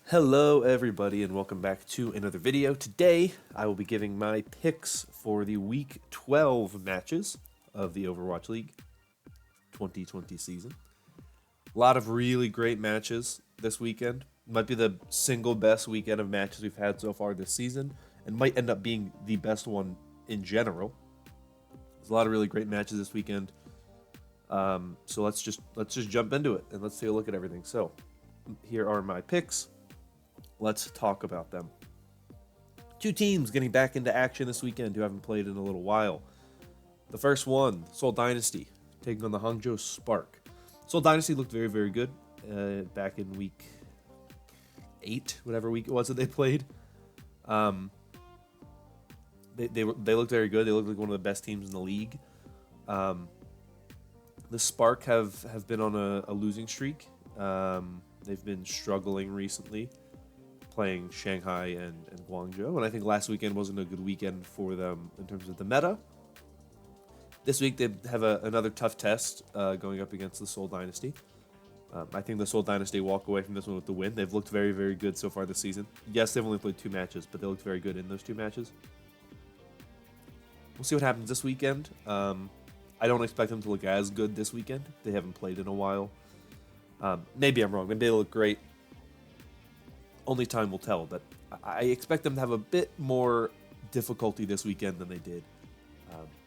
Hello everybody and welcome back to another video. Today I will be giving my picks for the week 12 matches of the Overwatch League 2020 season. A lot of really great matches this weekend. Might be the single best weekend of matches we've had so far this season and might end up being the best one in general. There's a lot of really great matches this weekend. So let's just jump into it and let's take a look at everything. So here are my picks. Let's talk about them. Two teams getting back into action this weekend who haven't played in a little while. The first one, Seoul Dynasty, taking on the Hangzhou Spark. Seoul Dynasty looked very, very good back in week 8, whatever week it was that they played. They looked very good. They looked like one of the best teams in the league. The Spark have been on a losing streak. They've been struggling recently, playing Shanghai and Guangzhou, and I think last weekend wasn't a good weekend for them in terms of the meta. This week they have another tough test going up against the Seoul Dynasty. I think the Seoul Dynasty walk away from this one with the win. They've looked very, very good so far this season. Yes, they've only played 2 matches, but they looked very good in those 2 matches. We'll see what happens this weekend. I don't expect them to look as good this weekend. They haven't played in a while. Maybe I'm wrong. Maybe they look great. Only time will tell, but I expect them to have a bit more difficulty this weekend than they did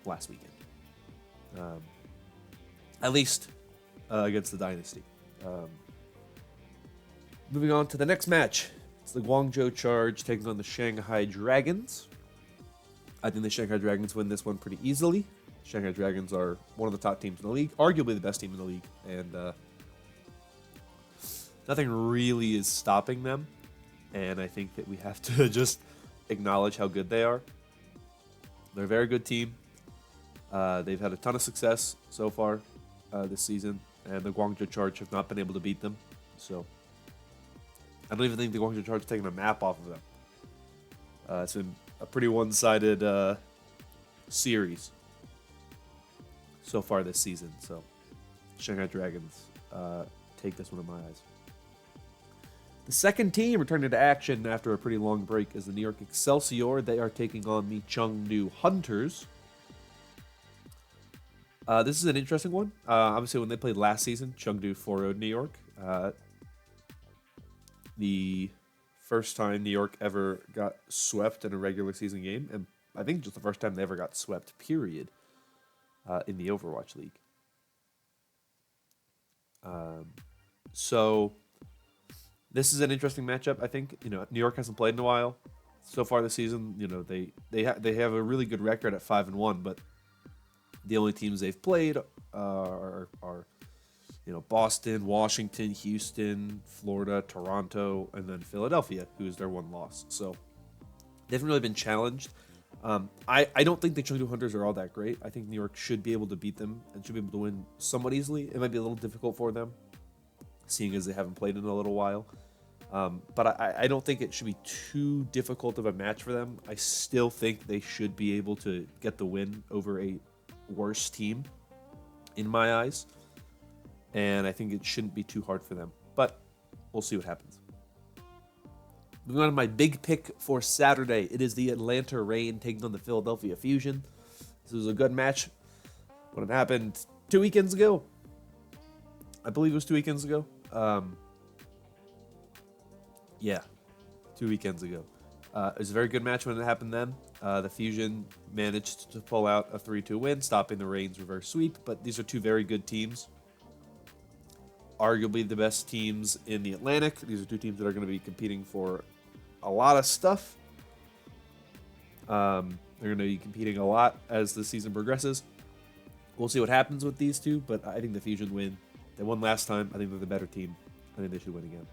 last weekend. At least against the Dynasty. Moving on to the next match. It's the Guangzhou Charge taking on the Shanghai Dragons. I think the Shanghai Dragons win this one pretty easily. Shanghai Dragons are one of the top teams in the league, arguably the best team in the league, and nothing really is stopping them. And I think that we have to just acknowledge how good they are. They're a very good team. They've had a ton of success so far this season, and the Guangzhou Charge have not been able to beat them. So I don't even think the Guangzhou Charge has taken a map off of them. It's been a pretty one-sided series so far this season. So Shanghai Dragons take this one in my eyes. The second team returning to action after a pretty long break is the New York Excelsior. They are taking on the Chengdu Hunters. This is an interesting one. Obviously, when they played last season, Chengdu 4-0'd New York. The first time New York ever got swept in a regular season game, and I think just the first time they ever got swept, period, in the Overwatch League. So this is an interesting matchup. I think New York hasn't played in a while. So far this season, they have a really good record at 5-1, but the only teams they've played are Boston, Washington, Houston, Florida, Toronto, and then Philadelphia, who is their one loss. So they haven't really been challenged. I don't think the Chengdu Hunters are all that great. I think New York should be able to beat them and should be able to win somewhat easily. It might be a little difficult for them, seeing as they haven't played in a little while. But I don't think it should be too difficult of a match for them. I still think they should be able to get the win over a worse team, in my eyes. And I think it shouldn't be too hard for them. But we'll see what happens. Moving on to my big pick for Saturday. It is the Atlanta Reign taking on the Philadelphia Fusion. This was a good match when it happened 2 weekends ago. I believe it was 2 weekends ago. Yeah, 2 weekends ago. It was a very good match when it happened then. The Fusion managed to pull out a 3-2 win, stopping the Reign's reverse sweep. But these are 2 very good teams. Arguably the best teams in the Atlantic. These are 2 teams that are going to be competing for a lot of stuff. They're going to be competing a lot as the season progresses. We'll see what happens with these 2, but I think the Fusion win. They won last time. I think they're the better team. I think they should win again.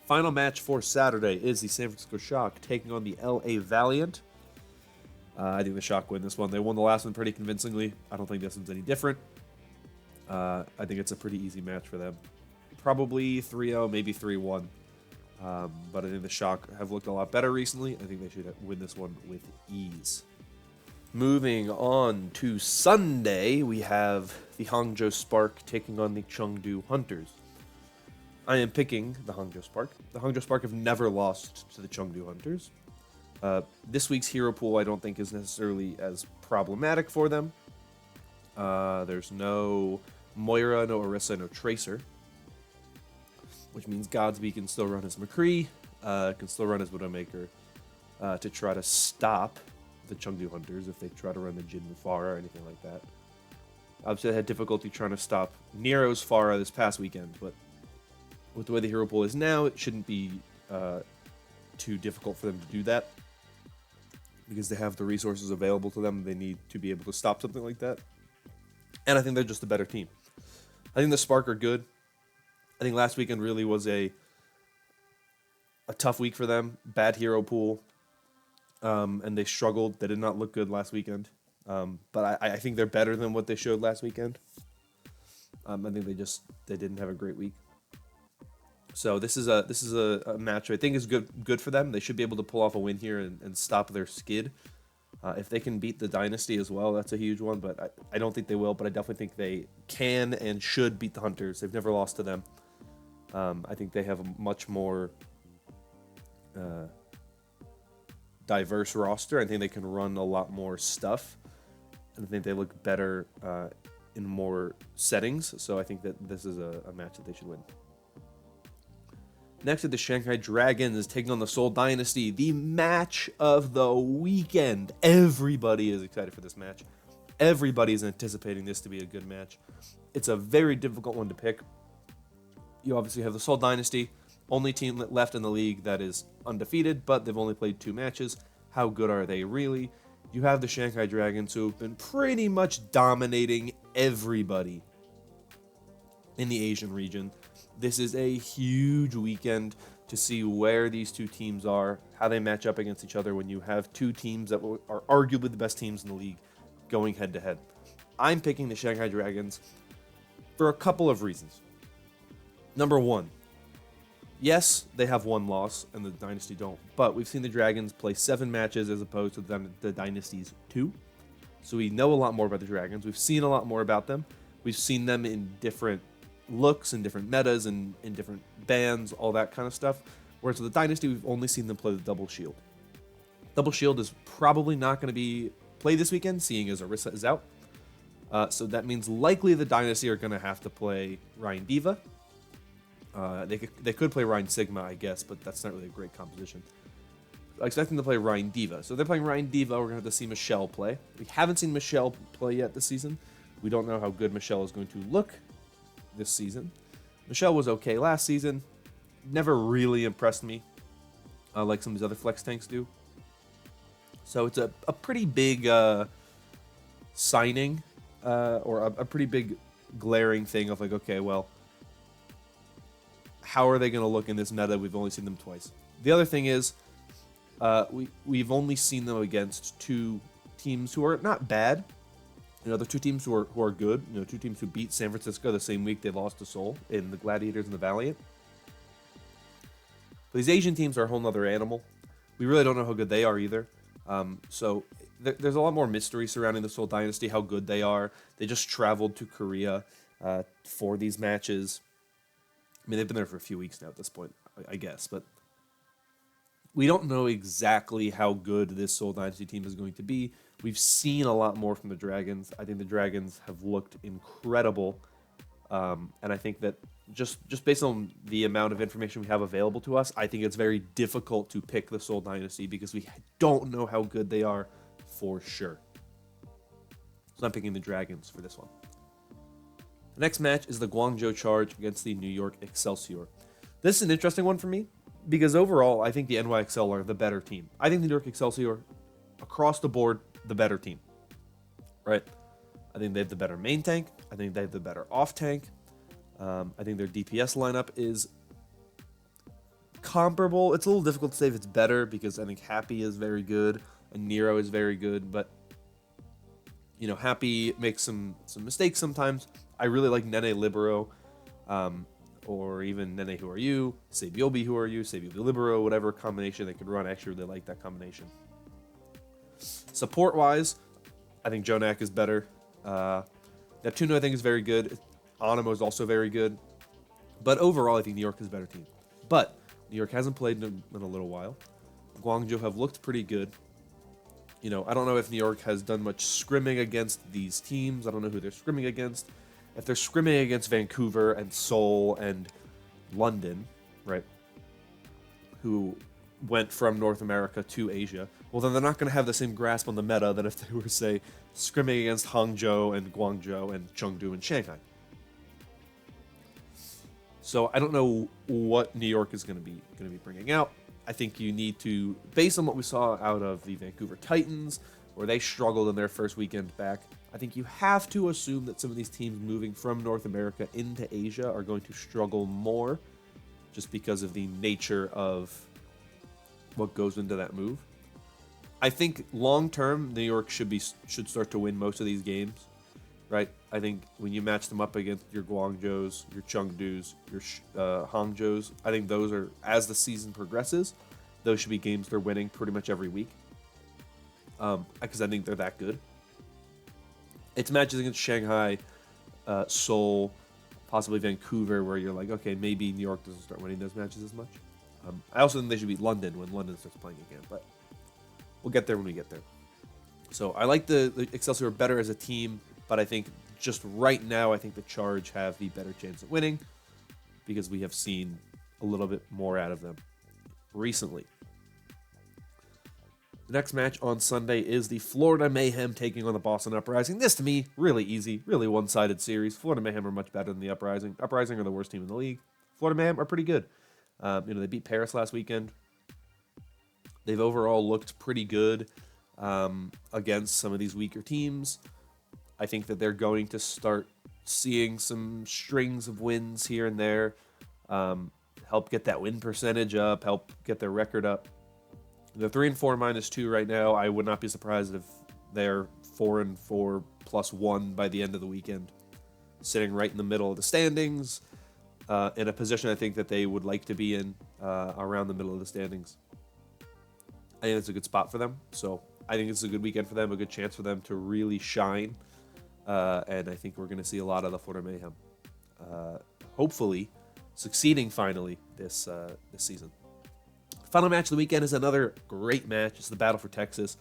Final match for Saturday is the San Francisco Shock taking on the LA Valiant. I think the Shock win this one. They won the last one pretty convincingly. I don't think this one's any different. I think it's a pretty easy match for them. Probably 3-0, maybe 3-1. But I think the Shock have looked a lot better recently. I think they should win this one with ease. Moving on to Sunday, we have the Hangzhou Spark taking on the Chengdu Hunters. I am picking the Hangzhou Spark. The Hangzhou Spark have never lost to the Chengdu Hunters. This week's hero pool I don't think is necessarily as problematic for them. There's no Moira, no Orisa, no Tracer. Which means Godsby can still run his McCree, can still run his Widowmaker to try to stop the Chengdu Hunters if they try to run the Jin Mufara or anything like that. Obviously, I had difficulty trying to stop Nero's Pharah this past weekend, but with the way the hero pool is now, it shouldn't be too difficult for them to do that because they have the resources available to them they need to be able to stop something like that. And I think they're just a better team. I think the Spark are good. I think last weekend really was a tough week for them. Bad hero pool. And they struggled. They did not look good last weekend. But I think they're better than what they showed last weekend. I think they didn't have a great week. So this is a match I think is good for them. They should be able to pull off a win here and stop their skid. If they can beat the Dynasty as well, that's a huge one. But I don't think they will. But I definitely think they can and should beat the Hunters. They've never lost to them. I think they have a much more diverse roster. I think they can run a lot more stuff. And I think they look better in more settings. So I think that this is a match that they should win. Next, the Shanghai Dragons is taking on the Seoul Dynasty, the match of the weekend. Everybody is excited for this match. Everybody is anticipating this to be a good match. It's a very difficult one to pick. You obviously have the Seoul Dynasty, only team left in the league that is undefeated, but they've only played 2 matches. How good are they really? You have the Shanghai Dragons, who have been pretty much dominating everybody in the Asian region. This is a huge weekend to see where these two teams are, how they match up against each other when you have 2 teams that are arguably the best teams in the league going head-to-head. I'm picking the Shanghai Dragons for a couple of reasons. Number 1, yes, they have 1 loss and the Dynasty don't, but we've seen the Dragons play 7 matches as opposed to the Dynasty's 2. So we know a lot more about the Dragons. We've seen a lot more about them. We've seen them in different looks and different metas and in different bands, all that kind of stuff. Whereas with the Dynasty, we've only seen them play the Double Shield. Double Shield is probably not going to be played this weekend, seeing as Orisa is out. So that means likely the Dynasty are going to have to play Ryan Diva. They could play Ryan Sigma, I guess, but that's not really a great composition. I expect them to play Ryan Diva. So they're playing Ryan Diva. We're going to have to see Michelle play. We haven't seen Michelle play yet this season. We don't know how good Michelle is going to look this season. Michelle was okay last season. Never really impressed me like some of these other flex tanks do. So it's a pretty big signing or a pretty big glaring thing of like, okay, well, how are they going to look in this meta? We've only seen them twice. The other thing is we've only seen them against 2 teams who are not bad. You know, the 2 teams who are good. You know, 2 teams who beat San Francisco the same week they lost to Seoul in the Gladiators and the Valiant. But these Asian teams are a whole nother animal. We really don't know how good they are either. So there's a lot more mystery surrounding the Seoul Dynasty, how good they are. They just traveled to Korea for these matches. I mean, they've been there for a few weeks now at this point, I guess. But we don't know exactly how good this Seoul Dynasty team is going to be. We've seen a lot more from the Dragons. I think the Dragons have looked incredible. And I think that just based on the amount of information we have available to us, I think it's very difficult to pick the Seoul Dynasty because we don't know how good they are for sure. So I'm picking the Dragons for this one. The next match is the Guangzhou Charge against the New York Excelsior. This is an interesting one for me because overall, I think the NYXL are the better team. I think the New York Excelsior, across the board, the better team. Right? I think they have the better main tank. I think they have the better off tank. I think their DPS lineup is comparable. It's a little difficult to say if it's better because I think Happy is very good and Nero is very good, but you know, Happy makes some mistakes sometimes. I really like Nene Libero, or even Nene Who Are You, Sabiobi Who Are You, Sabiobi Libero, whatever combination they could run. I actually really like that combination. Support-wise, I think Jonak is better. Neptuno, I think, is very good. Animo is also very good. But overall, I think New York is a better team. But New York hasn't played in a little while. Guangzhou have looked pretty good. You know, I don't know if New York has done much scrimming against these teams. I don't know who they're scrimming against. If they're scrimming against Vancouver and Seoul and London, right, who went from North America to Asia, well, then they're not going to have the same grasp on the meta than if they were, say, scrimming against Hangzhou and Guangzhou and Chengdu and Shanghai. So I don't know what New York is going to be bringing out. I think you need to, based on what we saw out of the Vancouver Titans, where they struggled in their first weekend back, I think you have to assume that some of these teams moving from North America into Asia are going to struggle more, just because of the nature of what goes into that move. I think long term, New York should start to win most of these games, right? I think when you match them up against your Guangzhous, your Chengdus, your Hangzhous, I think those are, as the season progresses, those should be games they're winning pretty much every week. Because I think they're that good. It's matches against Shanghai, Seoul, possibly Vancouver, where you're like, okay, maybe New York doesn't start winning those matches as much. I also think they should beat London when London starts playing again, but we'll get there when we get there. So I like the Excelsior better as a team, but I think just right now, I think the Charge have the better chance of winning because we have seen a little bit more out of them recently. The next match on Sunday is the Florida Mayhem taking on the Boston Uprising. This, to me, really easy, really one-sided series. Florida Mayhem are much better than the Uprising. Uprising are the worst team in the league. Florida Mayhem are pretty good. They beat Paris last weekend. They've overall looked pretty good against some of these weaker teams. I think that they're going to start seeing some strings of wins here and there, help get that win percentage up, help get their record up. They're 3-4 -2 right now. I would not be surprised if they're 4-4 +1 by the end of the weekend, sitting right in the middle of the standings, in a position I think that they would like to be in, around the middle of the standings. I think it's a good spot for them. So I think it's a good weekend for them, a good chance for them to really shine. And I think we're going to see a lot of the Florida Mayhem, hopefully succeeding finally this season. Final match of the weekend is another great match. It's the Battle for Texas.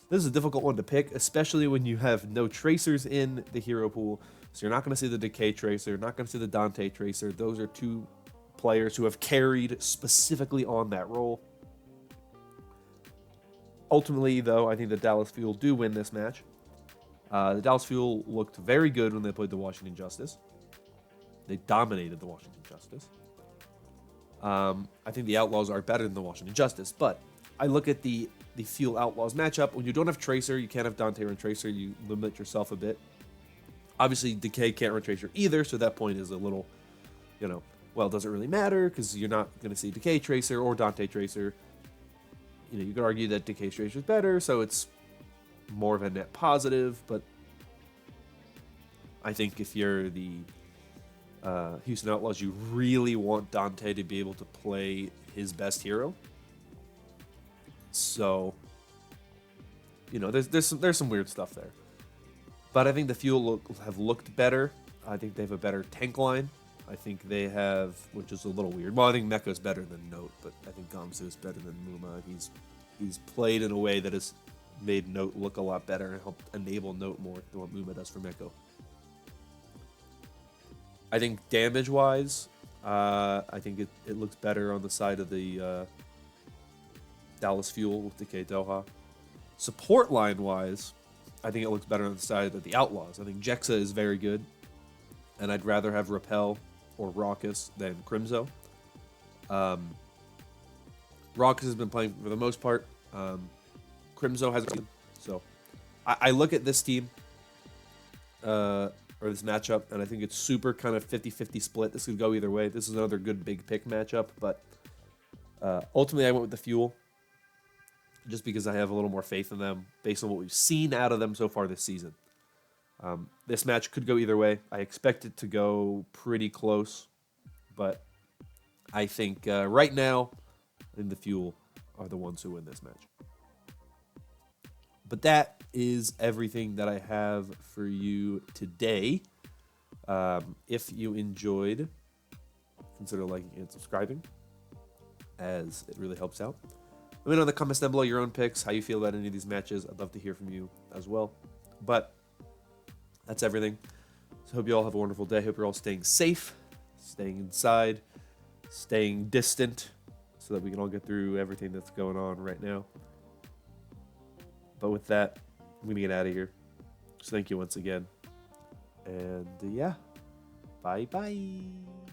This is a difficult one to pick, especially when you have no Tracers in the hero pool. So you're not going to see the Decay Tracer, you're not going to see the Dante Tracer. Those are two players who have carried specifically on that role. Ultimately, though, I think the Dallas Fuel do win this match. The Dallas Fuel looked very good when they played the Washington Justice. They dominated the Washington Justice. I think the Outlaws are better than the Washington Justice, but I look at the Fuel Outlaws matchup. When you don't have Tracer, you can't have Dante run Tracer. You limit yourself a bit. Obviously, Decay can't run Tracer either, so that point is a little, well, it doesn't really matter because you're not going to see Decay Tracer or Dante Tracer. You could argue that Decay Tracer is better, so it's more of a net positive, but I think if you're the Houston Outlaws, you really want Dante to be able to play his best hero. So, there's some weird stuff there. But I think the Fuel have looked better. I think they have a better tank line. I think they have, which is a little weird. Well, I think Mecha is better than Note, but I think Guangzhou is better than Muma. He's played in a way that has made Note look a lot better and helped enable Note more than what Muma does for Meko. I think damage-wise, I think it looks better on the side of the Dallas Fuel with Decay Doha. Support line-wise, I think it looks better on the side of the Outlaws. I think Jexa is very good, and I'd rather have Repel or Raucous than Crimzo. Raucous has been playing for the most part. Crimzo hasn't been. So I look at this team, or this matchup, and I think it's super kind of 50-50 split. This could go either way. This is another good big pick matchup, but ultimately I went with the Fuel just because I have a little more faith in them based on what we've seen out of them so far this season. This match could go either way. I expect it to go pretty close, but I think right now, I think the Fuel are the ones who win this match. But that is everything that I have for you today. If you enjoyed consider liking and subscribing, as it really helps out. Let me know in the comments down below your own picks, how you feel about any of these matches. I'd love to hear from you as well. But that's everything. So I hope you all have a wonderful day. I hope you're all staying safe, staying inside, staying distant, so that we can all get through everything that's going on right now. But with that, I'm going to get out of here. So thank you once again. And yeah, bye-bye.